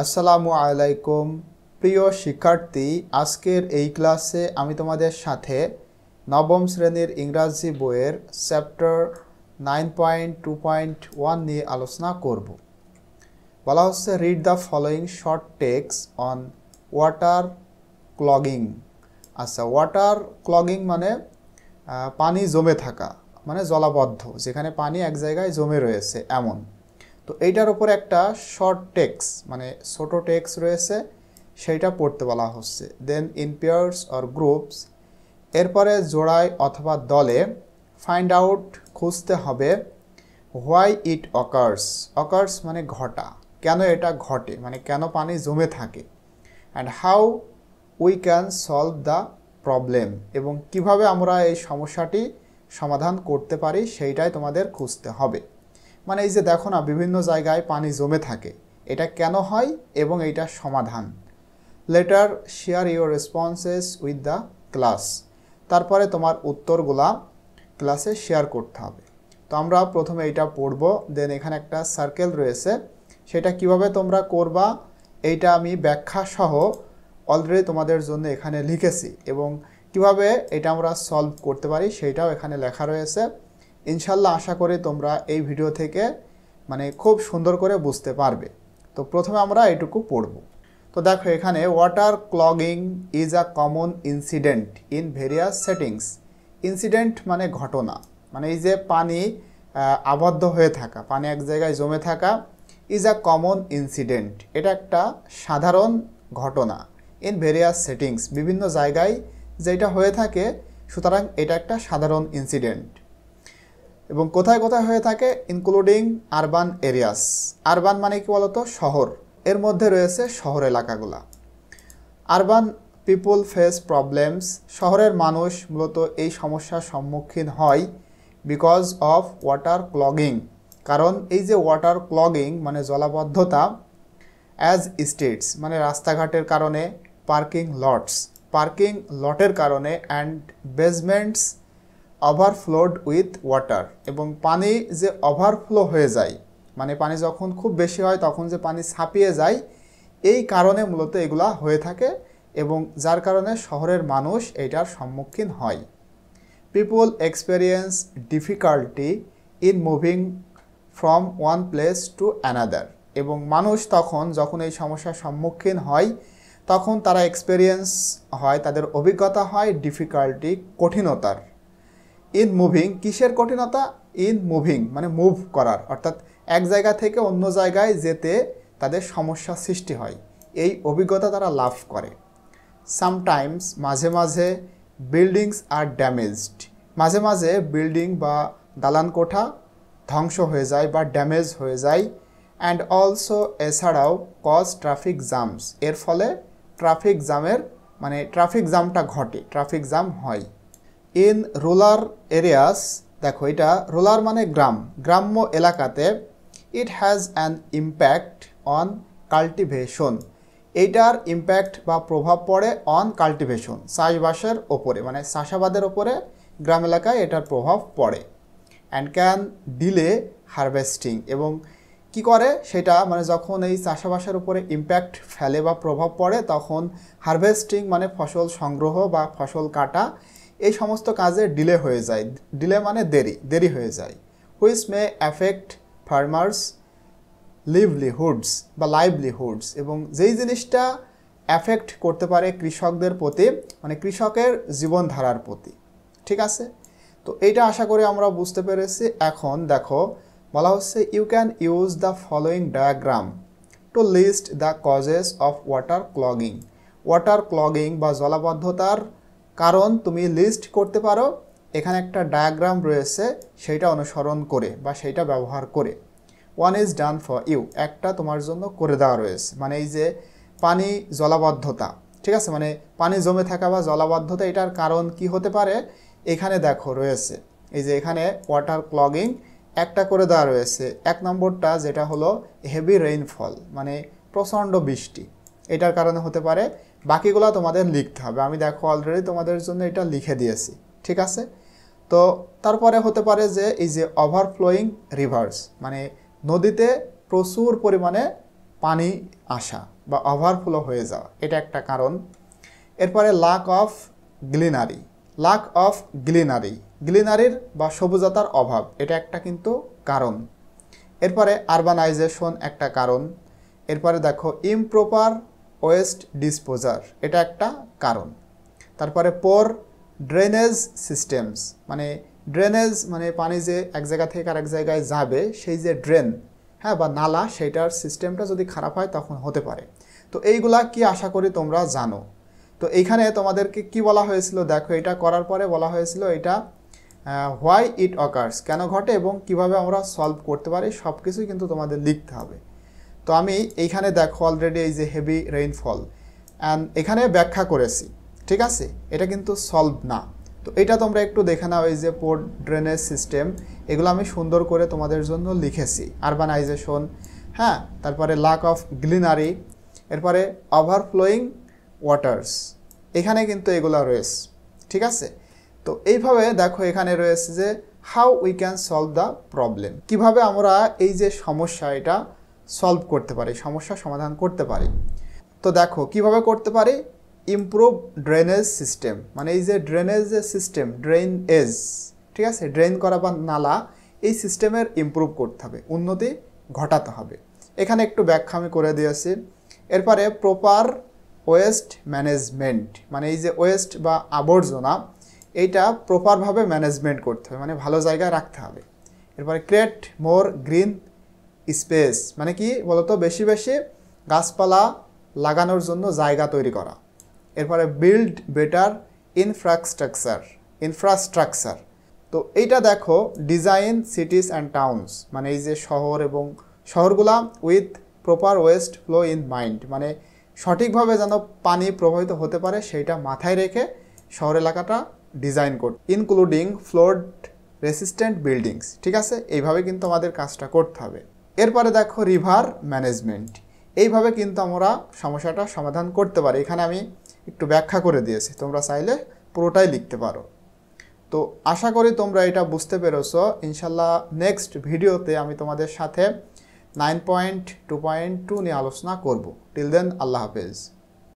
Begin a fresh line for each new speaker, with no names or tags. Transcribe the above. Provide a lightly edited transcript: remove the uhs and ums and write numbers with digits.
আসসালামু আলাইকুম প্রিয় শিক্ষার্থী, আজকের এই ক্লাসে আমি তোমাদের সাথে নবম শ্রেণীর ইংরাজি বইয়ের চ্যাপ্টার 9.2.1 নিয়ে আলোচনা করব। বলা হচ্ছে read the following short text on water clogging. আচ্ছা, ওয়াটার ক্লগিং মানে পানি জমে থাকা, মানে জলাবদ্ধ, যেখানে পানি এক জায়গায় জমে রয়েছে এমন। তো এইটার উপর একটা শর্ট টেক্সট মানে ছোট টেক্সট রয়েছে, সেইটা পড়তে বলা হচ্ছে। দেন ইন পেয়ার্স অর গ্রুপস, এরপরে জোড়ায় অথবা দলে ফাইন্ড আউট খুঁজতে হবে হোয়াই ইট অকার্স। অকার্স মানে ঘটা, কেন এটা ঘটে, মানে কেন পানি জমে থাকে। And how we can solve the problem, এবং কিভাবে আমরা এই সমস্যাটি সমাধান করতে পারি সেইটাই তোমাদের খুঁজতে হবে। মানে এই যে দেখো না, বিভিন্ন জায়গায় পানি জমে থাকে, এটা কেন হয় এবং এইটার সমাধান। Letter share your responses with the class, তারপরে তোমার উত্তরগুলা ক্লাসে শেয়ার করতে হবে। তো আমরা প্রথমে এইটা পড়ব, দেন এখানে একটা সার্কেল রয়েছে, সেটা কিভাবে তোমরা করবা এইটা আমি ব্যাখ্যা সহ অলরেডি তোমাদের জন্য এখানে লিখেছি, এবং কিভাবে এটা আমরা সলভ করতে পারি সেইটাও এখানে লেখা রয়েছে। ইনশাল্লাহ আশা করি তোমরা এই ভিডিও থেকে মানে খুব সুন্দর করে বুঝতে পারবে। তো প্রথমে আমরা এইটুকু পড়ব। তো দেখো এখানে water clogging is a common incident in various settings. Incident মানে ঘটনা, মানে এই যে পানি আবদ্ধ হয়ে থাকা, পানি এক জায়গায় জমে থাকা। ইজ আ কমন ইনসিডেন্ট, এটা একটা সাধারণ ঘটনা। ইন ভেরিয়াস সেটিংস, বিভিন্ন জায়গায় যেটা হয়ে থাকে, সুতরাং এটা একটা সাধারণ ইনসিডেন্ট। এবং কোথায় কোথায় হয়ে থাকে, ইনক্লুডিং আরবান এরিয়াস। আরবান মানে কি বলতো, শহর, এর মধ্যে রয়েছে শহর এলাকাগুলা। আরবান পিপুল ফেস প্রবলেমস, শহরের মানুষ মূলত এই সমস্যার সম্মুখীন হয় বিকজ অফ ওয়াটার ক্লগিং, কারণ এই যে ওয়াটার ক্লগিং মানে জলাবদ্ধতা। অ্যাজ স্টেটস মানে রাস্তাঘাটের কারণে, পার্কিং লটস পার্কিং লটের কারণে, অ্যান্ড বেসমেন্টস ওভারফ্লোড উইথ ওয়াটার, এবং পানি যে ওভারফ্লো হয়ে যায়, মানে পানি যখন খুব বেশি হয় তখন যে পানি ছাপিয়ে যায়, এই কারণে মূলত এগুলা হয়ে থাকে, এবং যার কারণে শহরের মানুষ এইটার সম্মুখীন হয়। People experience difficulty in moving from one place to another, এবং মানুষ তখন যখন এই সমস্যার সম্মুখীন হয় তখন তারা এক্সপেরিয়েন্স হয়, তাদের অভিজ্ঞতা হয় ডিফিকাল্টি কঠিনতার। ইন মুভিং, কিসের কঠিনতা? ইন মুভিং মানে মুভ করার, অর্থাৎ এক জায়গা থেকে অন্য জায়গায় যেতে তাদের সমস্যা সৃষ্টি হয়, এই অভিজ্ঞতা তারা লাভ করে। সামটাইমস মাঝে মাঝে, বিল্ডিংস আর ড্যামেজড, মাঝে মাঝে বিল্ডিং বা দালান কোঠা ধ্বংস হয়ে যায় বা ড্যামেজ হয়ে যায়। অ্যান্ড অলসো এছাড়াও কজ ট্রাফিক জামস, এর ফলে ট্রাফিক জামের মানে ট্রাফিক জামটা ঘটে, ট্রাফিক জাম হয়। ইন রুরাল এরিয়াস, দেখো এটা রুরাল মানে গ্রাম, গ্রাম্য এলাকাতে। It has an impact on cultivation, এইটার ইম্প্যাক্ট বা প্রভাব পড়ে অন কাল্টিভেশন চাষবাসের ওপরে, মানে চাষাবাদের ওপরে গ্রাম এলাকায় এটার প্রভাব পড়ে। অ্যান্ড ক্যান ডিলে হারভেস্টিং, এবং কি করে সেটা, মানে যখন এই চাষাবাসের উপরে ইম্প্যাক্ট ফেলে বা প্রভাব পড়ে তখন হারভেস্টিং মানে ফসল সংগ্রহ বা ফসল কাটা, এই সমস্ত কাজে ডিলে হয়ে যায়। ডিলে মানে দেরি হয়ে যায়। Which may affect farmers livelihoods, এবং যেই জিনিসটা অ্যাফেক্ট করতে পারে কৃষকদের প্রতি, মানে কৃষকের জীবনধারার প্রতি। ঠিক আছে, তো এইটা আশা করি আমরা বুঝতে পেরেছি। এখন দেখো বলা হচ্ছে you can use the following diagram to list the causes of water clogging. Water clogging বা জলাবদ্ধতার কারণ তুমি লিস্ট করতে পারো, এখানে একটা ডায়াগ্রাম রয়েছে সেইটা অনুসরণ করে বা সেইটা ব্যবহার করে। One is done for you, একটা তোমার জন্য করে দেওয়া রয়েছে, মানে এই যে পানি জলাবদ্ধতা, ঠিক আছে, মানে পানি জমে থাকা বা জলাবদ্ধতা, এটার কারণ কি হতে পারে এখানে দেখো রয়েছে। এই যে এখানে ওয়াটার ক্লগিং একটা করে দেওয়া রয়েছে। এক নম্বরটা যেটা হলো হেভি রেইনফল, মানে প্রচণ্ড বৃষ্টি, এটার কারণে হতে পারে। বাকিগুলো তোমাদের লিখতে হবে, আমি দেখো অলরেডি তোমাদের জন্য এটা লিখে দিয়েছি। ঠিক আছে, তো তারপরে হতে পারে যে এই যে ওভারফ্লোয়িং রিভার্স, মানে নদীতে প্রচুর পরিমাণে পানি আসা বা ওভারফ্লো হয়ে যাওয়া, এটা একটা কারণ। এরপরে লাক অফ গ্লিনারির বা সবুজতার অভাব, এটা একটা কিন্তু কারণ। এরপরে আরবানাইজেশন একটা কারণ। এরপরে দেখো ইমপ্রপার ওয়েস্ট ডিসপোজার, এটা একটা কারণ। তারপরে পোর ড্রেনেজ সিস্টেমস, মানে ড্রেনেজ মানে পানি যে এক জায়গা থেকে আরেক জায়গায় যাবে, সেই যে ড্রেন, হ্যাঁ, বা নালা, সেইটার সিস্টেমটা যদি খারাপ হয় তখন হতে পারে। তো এইগুলা কি আশা করি তোমরা জানো। তো এইখানে তোমাদেরকে কি বলা হয়েছিল, দেখো এটা করার পরে বলা হয়েছিল এটা হোয়াই ইট অকার্স, কেন ঘটে এবং কিভাবে আমরা সলভ করতে পারি, সব কিছুই কিন্তু তোমাদের লিখতে হবে। তো আমি এইখানে দেখো অলরেডি এই যে হেভি রেইনফল অ্যান্ড এখানে ব্যাখ্যা করেছি, ঠিক আছে, এটা কিন্তু সলভ না। তো এটা তোমরা একটু দেখে নাও, এই যে পোর ড্রেনেজ সিস্টেম, এগুলো আমি সুন্দর করে তোমাদের জন্য লিখেছি। আরবানাইজেশন, হ্যাঁ, তারপরে লাক অফ গ্লিনারি, এরপরে ওভারফ্লোয়িং ওয়াটার্স, এখানে কিন্তু এগুলো রয়েছে, ঠিক আছে। তো এইভাবে দেখো এখানে রয়েছে যে how we can solve the problem, কিভাবে আমরা এই যে সমস্যা এটা সলভ করতে পারি, সমস্যা সমাধান করতে পারি। তো দেখো কিভাবে করতে পারি, ইমপ্রুভ ড্রেনেজ সিস্টেম, মানে এই যে ড্রেনেজ যে সিস্টেম, ড্রেন এজ, ঠিক আছে, ড্রেন করা বা নালা, এই সিস্টেমের ইমপ্রুভ করতে হবে, উন্নতি ঘটাতে হবে। এখানে একটু ব্যাখ্যা আমি করে দিয়েছি। এরপরে প্রপার ওয়েস্ট ম্যানেজমেন্ট, মানে এই যে ওয়েস্ট বা আবর্জনা, এইটা প্রপারভাবে ম্যানেজমেন্ট করতে হবে, মানে ভালো জায়গায় রাখতে হবে। এরপরে ক্রিয়েট মোর গ্রিন স্পেস, মানে কি বলতো, বেশি বেশি গাছপালা লাগানোর জন্য জায়গা তৈরি করা। এরপরে বিল্ড বেটার ইনফ্রাস্ট্রাকচার, তো এইটা দেখো ডিজাইন সিটিজ অ্যান্ড টাউনস, মানে এই যে শহর এবং শহরগুলা with proper waste flow in mind, মানে সঠিকভাবে যেন পানি প্রবাহিত হতে পারে সেইটা মাথায় রেখে শহর এলাকাটা ডিজাইন করতে, ইনক্লুডিং ফ্লোড রেসিস্ট্যান্ট বিল্ডিংস, ঠিক আছে, এইভাবে কিন্তু আমাদের কাজটা করতে হবে। এরপরে দেখো রিভার ম্যানেজমেন্ট, এইভাবে কিন্তু আমরা সমস্যাটা সমাধান করতে পারি। এখানে আমি একটু ব্যাখ্যা করে দিয়েছি, তোমরা চাইলে পুরোটাই লিখতে পারো। তো আশা করি তোমরা এটা বুঝতে পেরেছো। ইনশাল্লাহ নেক্সট ভিডিওতে আমি তোমাদের সাথে 9.2.2 নিয়ে আলোচনা করব। টিল দেন আল্লাহ হাফেজ।